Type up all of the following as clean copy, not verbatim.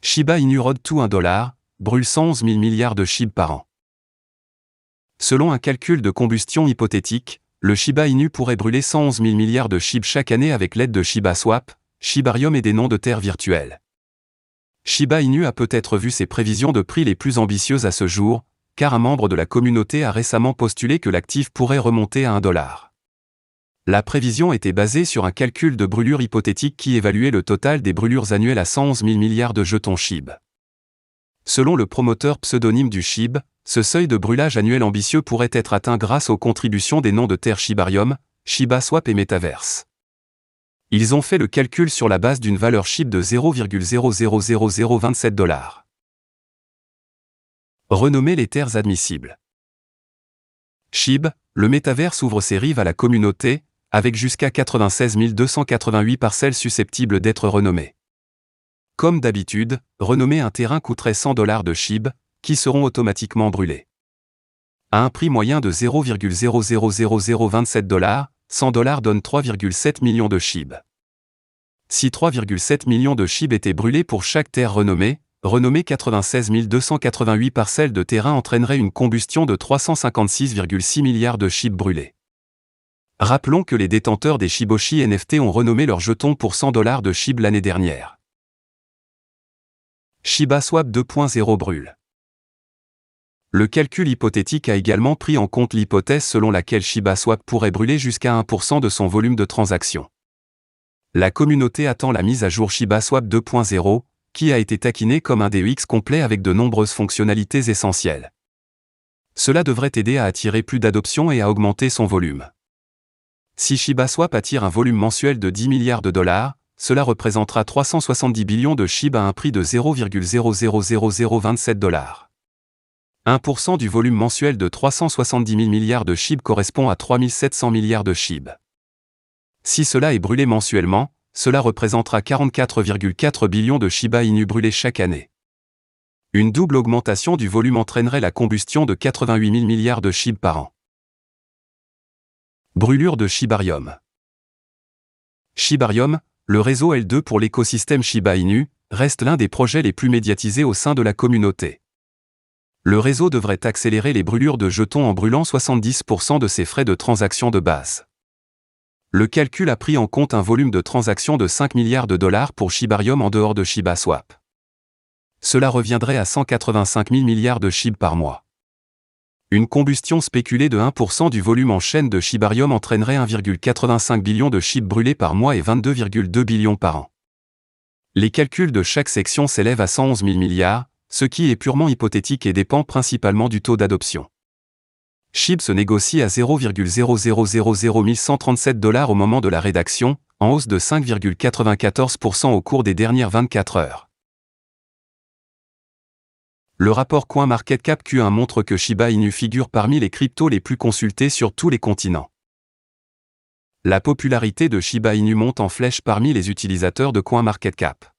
Shiba Inu Road to $1, brûle 111 000 milliards de SHIB par an. Selon un calcul de combustion hypothétique, le Shiba Inu pourrait brûler 111 000 milliards de SHIB chaque année avec l'aide de Shiba Swap, Shibarium et des noms de terre virtuels. Shiba Inu a peut-être vu ses prévisions de prix les plus ambitieuses à ce jour, car un membre de la communauté a récemment postulé que l'actif pourrait remonter à $1. La prévision était basée sur un calcul de brûlure hypothétique qui évaluait le total des brûlures annuelles à 111 000 milliards de jetons SHIB. Selon le promoteur pseudonyme du SHIB, ce seuil de brûlage annuel ambitieux pourrait être atteint grâce aux contributions des noms de terre Shibarium, Shiba Swap et Metaverse. Ils ont fait le calcul sur la base d'une valeur SHIB de $0,00027. Renommer les terres admissibles. SHIB, le Metaverse ouvre ses rives à la communauté, avec jusqu'à 96 288 parcelles susceptibles d'être renommées. Comme d'habitude, renommer un terrain coûterait $100 de SHIB, qui seront automatiquement brûlés. À un prix moyen de $0,00027, $100 donne 3,7 millions de SHIB. Si 3,7 millions de SHIB étaient brûlés pour chaque terre renommer 96 288 parcelles de terrain entraînerait une combustion de 356,6 milliards de SHIB brûlés. Rappelons que les détenteurs des Shiboshi NFT ont renommé leurs jetons pour $100 de SHIB l'année dernière. Shiba Swap 2.0 brûle. Le calcul hypothétique a également pris en compte l'hypothèse selon laquelle Shiba Swap pourrait brûler jusqu'à 1% de son volume de transactions. La communauté attend la mise à jour Shiba Swap 2.0, qui a été taquiné comme un DEX complet avec de nombreuses fonctionnalités essentielles. Cela devrait aider à attirer plus d'adoption et à augmenter son volume. Si Shiba Swap attire un volume mensuel de $10 milliards, cela représentera 370 billions de SHIB à un prix de $0,00027. 1% du volume mensuel de 370 000 milliards de SHIB correspond à 3 700 milliards de SHIB. Si cela est brûlé mensuellement, cela représentera 44,4 billions de Shiba Inu brûlés chaque année. Une double augmentation du volume entraînerait la combustion de 88 000 milliards de SHIB par an. Brûlure de Shibarium. Shibarium, le réseau L2 pour l'écosystème Shiba Inu, reste l'un des projets les plus médiatisés au sein de la communauté. Le réseau devrait accélérer les brûlures de jetons en brûlant 70% de ses frais de transaction de base. Le calcul a pris en compte un volume de transactions de $5 milliards pour Shibarium en dehors de Shiba Swap. Cela reviendrait à 185 000 milliards de SHIB par mois. Une combustion spéculée de 1% du volume en chaîne de Shibarium entraînerait 1,85 billion de SHIB brûlés par mois et 22,2 billions par an. Les calculs de chaque section s'élèvent à 111 000 milliards, ce qui est purement hypothétique et dépend principalement du taux d'adoption. SHIB se négocie à $0,0000137 au moment de la rédaction, en hausse de 5,94% au cours des dernières 24 heures. Le rapport CoinMarketCap Q1 montre que Shiba Inu figure parmi les cryptos les plus consultés sur tous les continents. La popularité de Shiba Inu monte en flèche parmi les utilisateurs de CoinMarketCap.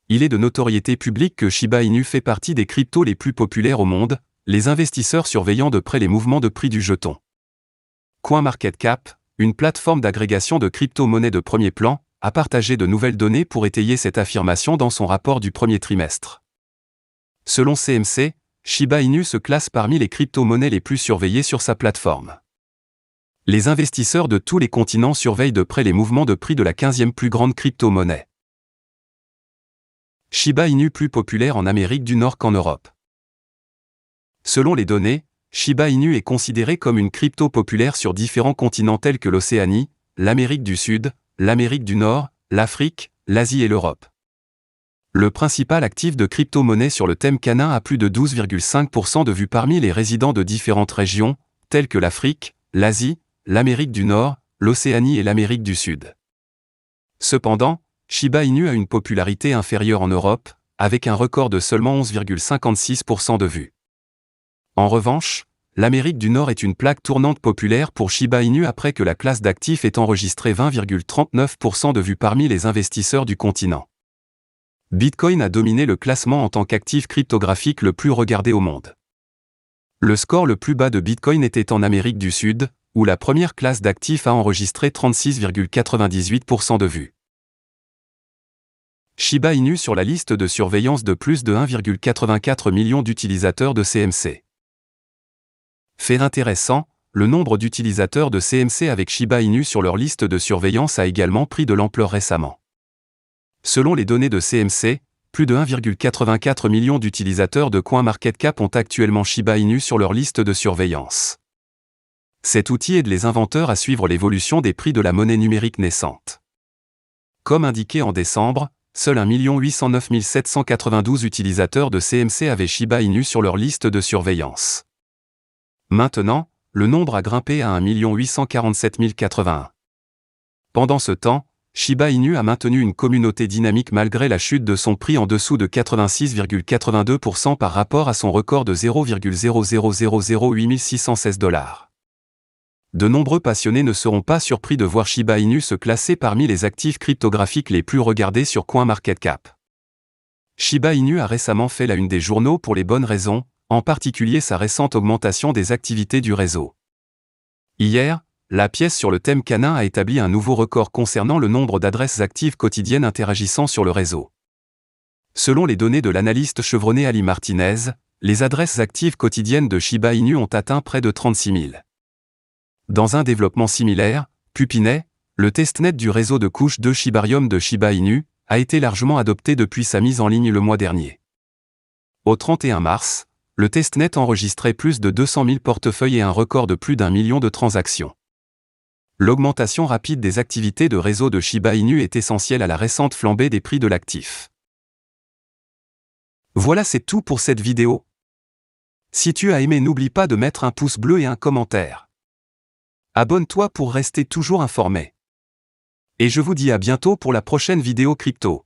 Il est de notoriété publique que Shiba Inu fait partie des cryptos les plus populaires au monde, les investisseurs surveillant de près les mouvements de prix du jeton. CoinMarketCap, une plateforme d'agrégation de crypto-monnaies de premier plan, a partagé de nouvelles données pour étayer cette affirmation dans son rapport du premier trimestre. Selon CMC, Shiba Inu se classe parmi les crypto-monnaies les plus surveillées sur sa plateforme. Les investisseurs de tous les continents surveillent de près les mouvements de prix de la 15e plus grande crypto-monnaie. Shiba Inu plus populaire en Amérique du Nord qu'en Europe. Selon les données, Shiba Inu est considéré comme une crypto populaire sur différents continents tels que l'Océanie, l'Amérique du Sud, l'Amérique du Nord, l'Afrique, l'Asie et l'Europe. Le principal actif de crypto-monnaie sur le thème canin a plus de 12,5% de vues parmi les résidents de différentes régions, telles que l'Afrique, l'Asie, l'Amérique du Nord, l'Océanie et l'Amérique du Sud. Cependant, Shiba Inu a une popularité inférieure en Europe, avec un record de seulement 11,56% de vues. En revanche, l'Amérique du Nord est une plaque tournante populaire pour Shiba Inu après que la classe d'actifs ait enregistré 20,39% de vues parmi les investisseurs du continent. Bitcoin a dominé le classement en tant qu'actif cryptographique le plus regardé au monde. Le score le plus bas de Bitcoin était en Amérique du Sud, où la première classe d'actifs a enregistré 36,98% de vues. Shiba Inu sur la liste de surveillance de plus de 1,84 million d'utilisateurs de CMC. Fait intéressant, le nombre d'utilisateurs de CMC avec Shiba Inu sur leur liste de surveillance a également pris de l'ampleur récemment. Selon les données de CMC, plus de 1,84 million d'utilisateurs de CoinMarketCap ont actuellement Shiba Inu sur leur liste de surveillance. Cet outil aide les inventeurs à suivre l'évolution des prix de la monnaie numérique naissante. Comme indiqué en décembre, seuls 1 809 792 utilisateurs de CMC avaient Shiba Inu sur leur liste de surveillance. Maintenant, le nombre a grimpé à 1 847 081. Pendant ce temps, Shiba Inu a maintenu une communauté dynamique malgré la chute de son prix en dessous de 86,82% par rapport à son record de 0,00008 616 $. De nombreux passionnés ne seront pas surpris de voir Shiba Inu se classer parmi les actifs cryptographiques les plus regardés sur CoinMarketCap. Shiba Inu a récemment fait la une des journaux pour les bonnes raisons, en particulier sa récente augmentation des activités du réseau. Hier, la pièce sur le thème canin a établi un nouveau record concernant le nombre d'adresses actives quotidiennes interagissant sur le réseau. Selon les données de l'analyste chevronné Ali Martinez, les adresses actives quotidiennes de Shiba Inu ont atteint près de 36 000. Dans un développement similaire, Pupinet, le testnet du réseau de couche 2 Shibarium de Shiba Inu, a été largement adopté depuis sa mise en ligne le mois dernier. Au 31 mars, le testnet enregistrait plus de 200 000 portefeuilles et un record de plus d'1 million de transactions. L'augmentation rapide des activités de réseau de Shiba Inu est essentielle à la récente flambée des prix de l'actif. Voilà, c'est tout pour cette vidéo. Si tu as aimé, n'oublie pas de mettre un pouce bleu et un commentaire. Abonne-toi pour rester toujours informé. Et je vous dis à bientôt pour la prochaine vidéo crypto.